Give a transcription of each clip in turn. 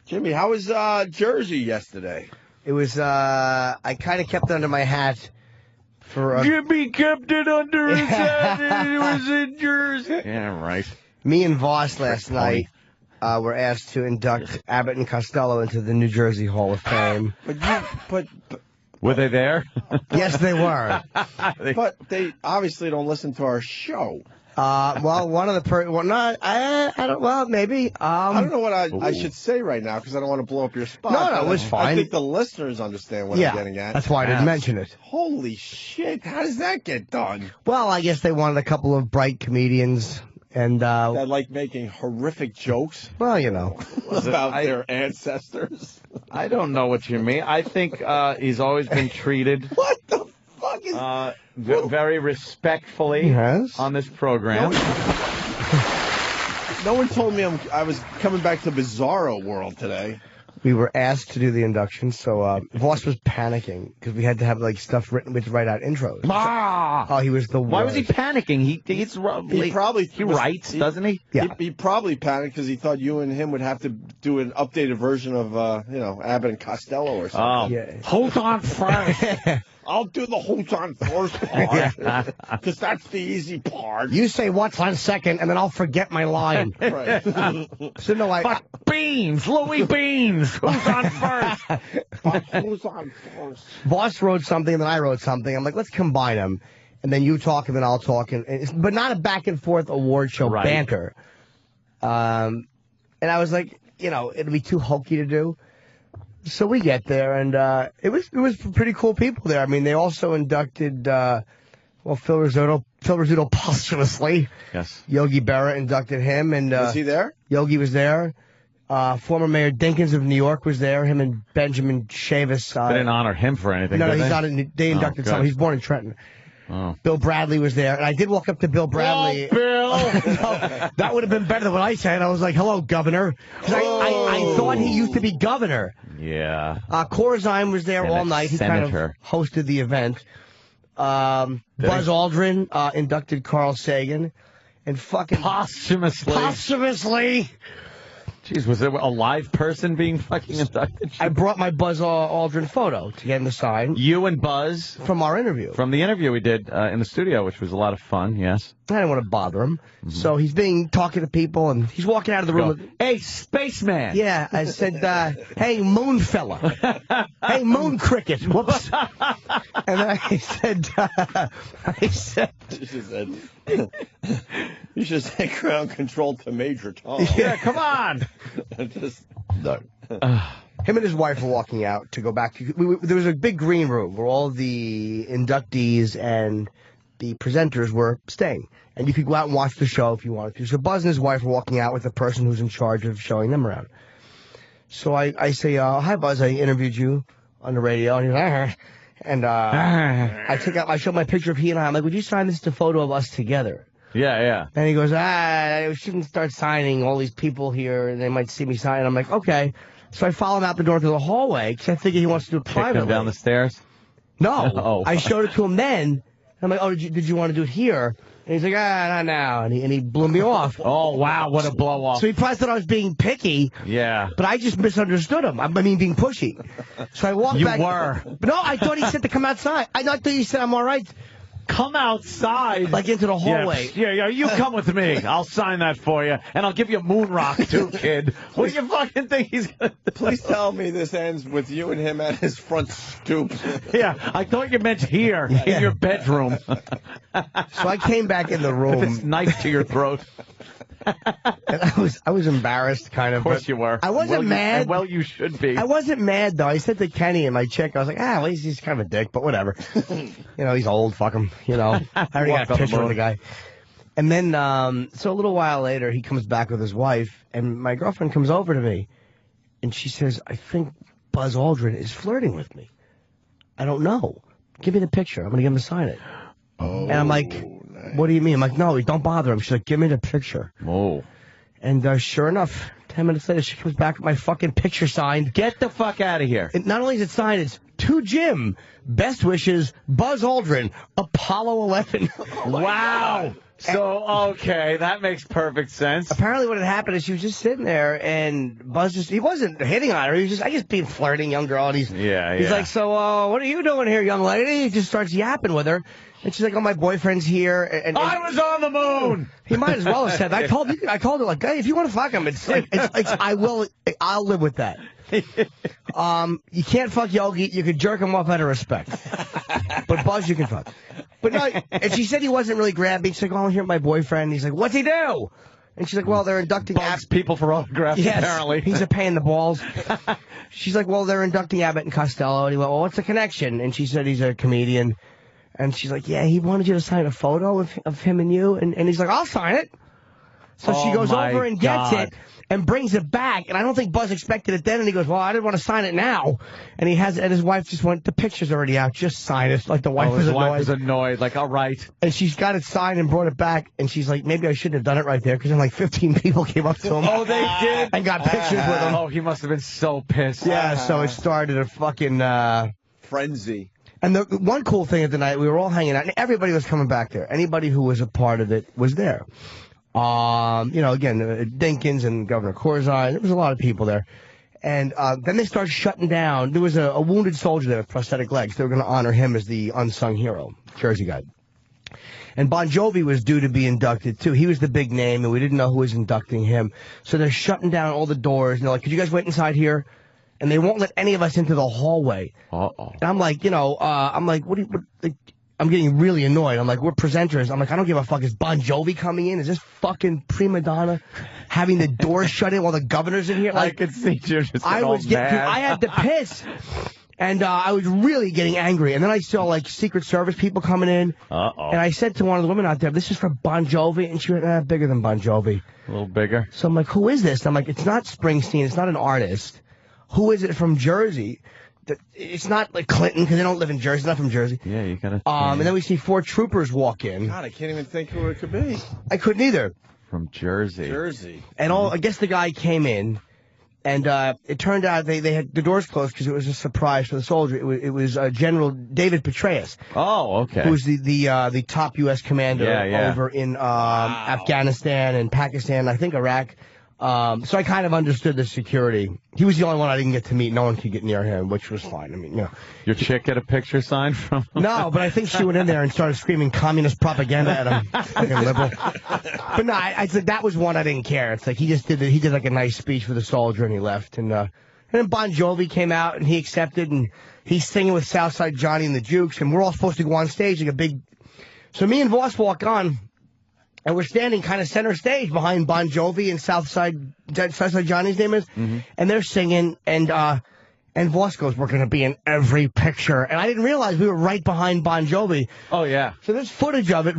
Jimmy, how was Jersey yesterday? It was, I kind of kept it under my hat for... Jimmy kept it under his hat and it was in Jersey. Yeah, right. Me and Voss last night were asked to induct Abbott and Costello into the New Jersey Hall of Fame. But were they there? Yes, they were. But they obviously don't listen to our show. Well, one of the I don't. Well, maybe. I don't know what I should say right now because I don't want to blow up your spot. No, it was fine. I think the listeners understand what I'm getting at. That's why I didn't mention it. Holy shit! How does that get done? Well, I guess they wanted a couple of bright comedians and that like making horrific jokes. Well, you know, about their ancestors. I don't know what you mean. I think he's always been treated. What the fuck is? Very respectfully on this program. No one told me I was coming back to Bizarro World today. We were asked to do the induction, so Voss was panicking because we had to have like stuff written. We had to write out intros. Oh, he was the worst. Why was he panicking? He writes, doesn't he? Yeah. He probably panicked because he thought you and him would have to do an updated version of Abbott and Costello or something. Oh, yeah. Hold on first. I'll do the hold on first part because that's the easy part. You say what's on second, and then I'll forget my line. Right. So no, But Beans, Louis Beans, who's on first? But who's on first? Voss wrote something, and then I wrote something. I'm like, let's combine them, and then you talk, and then I'll talk, but not a back and forth award show banter. And I was like, it'd be too hokey to do. So we get there, and it was pretty cool people there. I mean, they also inducted, Phil Rizzuto posthumously. Yes. Yogi Berra inducted him. And was he there? Yogi was there. Former Mayor Dinkins of New York was there. Him and Benjamin Chavis. They didn't honor him for anything, No, did he's they? not. They inducted someone. He's born in Trenton. Oh. Bill Bradley was there, and I did walk up to Bill Bradley. Oh, Bill! No, that would have been better than what I said. I was like, hello, Governor. I thought he used to be governor. Yeah. Corzine was there all night. He kind of hosted the event. Buzz Aldrin inducted Carl Sagan. And fucking... Posthumously! Jeez, was there a live person being fucking inducted? I brought my Buzz Aldrin photo to get him to sign. You and Buzz? From our interview. From the interview we did in the studio, which was a lot of fun, yes. I didn't want to bother him. Mm-hmm. So he's talking to people, and he's walking out of the room. Hey, spaceman! Yeah, I said, hey, moon fella. Hey, moon cricket. Whoops. And I said, You should say ground control to Major Tom. Yeah, come on. No. Him and his wife were walking out to go back. There was a big green room where all the inductees and the presenters were staying. And you could go out and watch the show if you wanted to. So Buzz and his wife were walking out with the person who's in charge of showing them around. So I say, hi, Buzz, I interviewed you on the radio. And he's like, and I showed my picture of he and I. I'm like, would you sign this as a photo of us together? Yeah, yeah. And he goes, we shouldn't start signing all these people here, and they might see me sign. I'm like, okay. So I follow him out the door to the hallway, because I figure he wants to do it privately. Kick him down the stairs? No. Oh. I showed it to him then. I'm like, oh, did you want to do it here? And he's like, not now. And he blew me off. Oh, wow, what a blow off. So he probably thought I was being picky. Yeah. But I just misunderstood him. I mean, being pushy. So I walked back. You were. No, I thought he said to come outside. I thought he said I'm all right. Come outside. Like into the hallway. Yeah, you come with me. I'll sign that for you. And I'll give you a moon rock, too, kid. What do you fucking think he's going to do? Please tell me this ends with you and him at his front stoop. Yeah, I thought you meant here, in your bedroom. So I came back in the room. With this knife to your throat. And I was embarrassed, kind of. Of course you were. I wasn't mad. Well, you should be. I wasn't mad, though. I said to Kenny and my chick, I was like, at least he's kind of a dick, but whatever. He's old, fuck him. I already got a picture of the guy. And then, so a little while later, he comes back with his wife, and my girlfriend comes over to me, and she says, I think Buzz Aldrin is flirting with me. I don't know. Give me the picture. I'm going to get him to sign it. Oh, and I'm like, nice. What do you mean? I'm like, no, don't bother him. She's like, give me the picture. Oh. And sure enough, 10 minutes later, she comes back with my fucking picture signed. Get the fuck out of here. Not only is it signed, it's to Jim. Best wishes, Buzz Aldrin, Apollo 11. Wow. So, okay, that makes perfect sense. Apparently what had happened is she was just sitting there, and Buzz he wasn't hitting on her. He was just being flirting, young girl. And he's like, so, what are you doing here, young lady? He just starts yapping with her. And she's like, oh, my boyfriend's here. And I was on the moon! He might as well have said that. I told her, like, hey, if you want to fuck him, I'll live with that. You can't fuck Yogi. You could jerk him off out of respect. But Buzz, you can fuck. But no, and she said he wasn't really grabbing. She's like, oh, I'm here with my boyfriend. He's like, what's he do? And she's like, well, they're inducting people for autographs, apparently. He's a pain in the balls. She's like, well, they're inducting Abbott and Costello. And he went, well, what's the connection? And she said he's a comedian. And she's like, yeah, he wanted you to sign a photo of him and you. And he's like, I'll sign it. So she goes over and gets it and brings it back. And I don't think Buzz expected it then. And he goes, well, I didn't want to sign it now. And his wife just went, the picture's already out. Just sign it. Like the wife was annoyed. Wife was annoyed. Like, all right. And she's got it signed and brought it back. And she's like, maybe I shouldn't have done it right there. Because then like 15 people came up to him. Oh, they did? And got pictures with him. Oh, he must have been so pissed. Yeah, so it started a fucking frenzy. And the one cool thing of the night, we were all hanging out, and everybody was coming back there. Anybody who was a part of it was there. Again, Dinkins and Governor Corzine. There was a lot of people there. And then they started shutting down. There was a wounded soldier there with prosthetic legs. They were going to honor him as the unsung hero, Jersey guy. And Bon Jovi was due to be inducted, too. He was the big name, and we didn't know who was inducting him. So they're shutting down all the doors, and they're like, could you guys wait inside here? And they won't let any of us into the hallway. Uh-oh. And I'm like, I'm getting really annoyed. I'm like, we're presenters. I'm like, I don't give a fuck. Is Bon Jovi coming in? Is this fucking prima donna having the door shut in while the governor's in here? Like, I could see you just I had to piss. And I was really getting angry. And then I saw, like, Secret Service people coming in. Uh-oh. And I said to one of the women out there, this is for Bon Jovi. And she went, bigger than Bon Jovi. A little bigger. So I'm like, who is this? And I'm like, it's not Springsteen. It's not an artist. Who is it from Jersey? It's not like Clinton, because they don't live in Jersey. It's not from Jersey. Yeah, you gotta... And then we see 4 troopers walk in. God, I can't even think who it could be. I couldn't either. From Jersey. And I guess the guy came in, and it turned out they had the doors closed because it was a surprise for the soldier. It was General David Petraeus. Oh, okay. Who's the top U.S. commander over in Afghanistan and Pakistan, I think Iraq. So I kind of understood the security. He was the only one I didn't get to meet. No one could get near him, which was fine. I mean, Your chick get a picture signed from him? No, but I think she went in there and started screaming communist propaganda at him. Fucking liberal. But no, I said that was one I didn't care. It's like he did like a nice speech for the soldier and he left. And then Bon Jovi came out and he accepted and he's singing with Southside Johnny and the Jukes and we're all supposed to go on stage like a big... So me and Voss walk on. And we're standing kind of center stage behind Bon Jovi and Southside Johnny's name is. Mm-hmm. And they're singing, and Voss goes, we're going to be in every picture. And I didn't realize we were right behind Bon Jovi. Oh, yeah. So there's footage of it.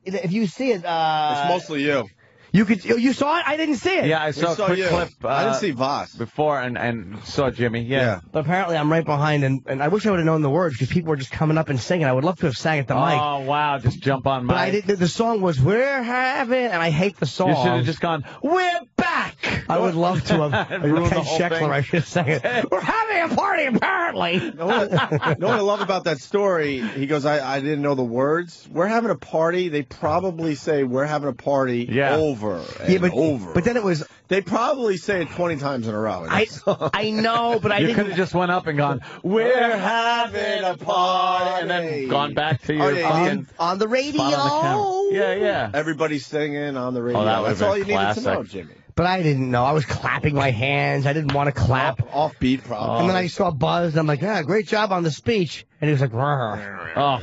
If you see it... it's mostly you. You saw it? I didn't see it. Yeah, I saw a quick clip. I didn't see Voss before and saw Jimmy. Yeah. But apparently I'm right behind, and I wish I would have known the words because people were just coming up and singing. I would love to have sang at the mic. Oh wow, just jump on mic. But I didn't. The song was "We're Having," and I hate the song. You should have just gone, "We're back." I would love to have. Ken Sheckler, I should have sang it. We're having a party, apparently. You know what I love about that story? He goes, I didn't know the words. We're having a party. They probably say we're having a party over and over. But then it was... They probably say it 20 times in a row. I know, but I didn't... You could have just went up and gone, we're having a party, and then gone back to your fucking... On the radio. Yeah. Everybody's singing on the radio. Oh, that's all you needed to know, Jimmy. But I didn't know. I was clapping my hands. I didn't want to clap. Offbeat, probably. And then I saw Buzz, and I'm like, great job on the speech. And he was like, Rrr. Oh,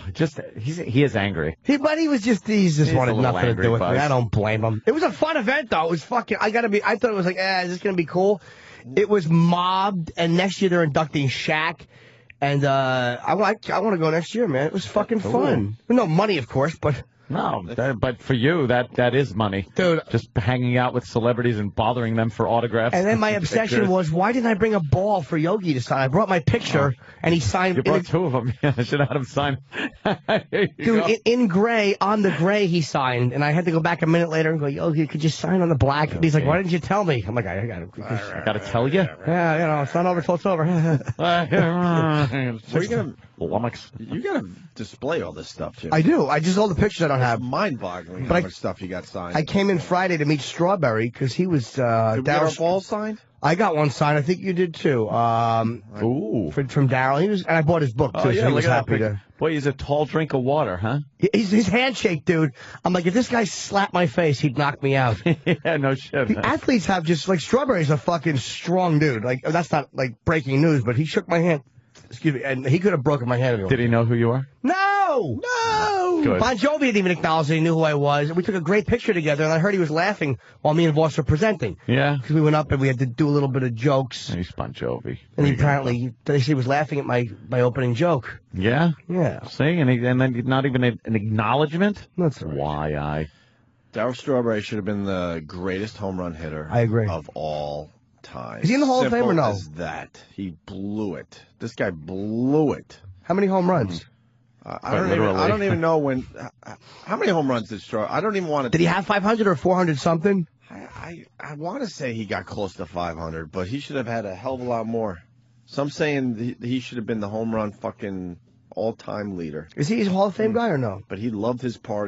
he is angry. He just wanted nothing to do with me. I don't blame him. It was a fun event, though. It was fucking, I thought it was like, is this going to be cool? It was mobbed, and next year they're inducting Shaq. And I want to go next year, man. It was fucking fun. No money, of course, but... No, but for you, that is money. Dude. Just hanging out with celebrities and bothering them for autographs. And then my obsession was, why didn't I bring a ball for Yogi to sign? I brought my picture, and he signed... You brought 2 of them. Yeah, I should have had him sign. Dude, in gray, on the gray, he signed. And I had to go back a minute later and go, Yogi, could you sign on the black? And he's like, why didn't you tell me? I'm like, I got to tell you? Yeah, it's not over till it's over. Where are you going to... Lummox. You got to display all this stuff, Jim. I do. I just all the pictures I don't have. It's mind-boggling how much stuff you got signed. I came in Friday to meet Strawberry because he was Did we get our balls signed? I got one signed. I think you did too. Ooh. From Daryl. And I bought his book too. Oh, yeah, so he was look at happy that. to. Boy, he's a tall drink of water, huh? His handshake, dude. I'm like, if this guy slapped my face, he'd knock me out. Yeah, no shit. The athletes have just like Strawberry's a fucking strong dude. Like that's not like breaking news, but he shook my hand. Excuse me, and he could have broken my hand. Did he know who you are? No. Good. Bon Jovi didn't even acknowledge that he knew who I was. We took a great picture together, and I heard he was laughing while me and Voss were presenting. Yeah. Because we went up and we had to do a little bit of jokes. He's Bon Jovi. And he apparently, they say he was laughing at my opening joke. Yeah? Yeah. See, and then not even an acknowledgement? That's right. Why Darryl Strawberry should have been the greatest home run hitter I agree. of all time. Is he in the Hall of Fame or no? As that. He blew it. This guy blew it. How many home runs? I don't even know when. How many home runs did Strawberry? I don't even want to. Did he have 500 or 400 something? I want to say he got close to 500, but he should have had a hell of a lot more. Some saying he should have been the home run fucking all-time leader. Is he a Hall of Fame guy or no? But he loved his party.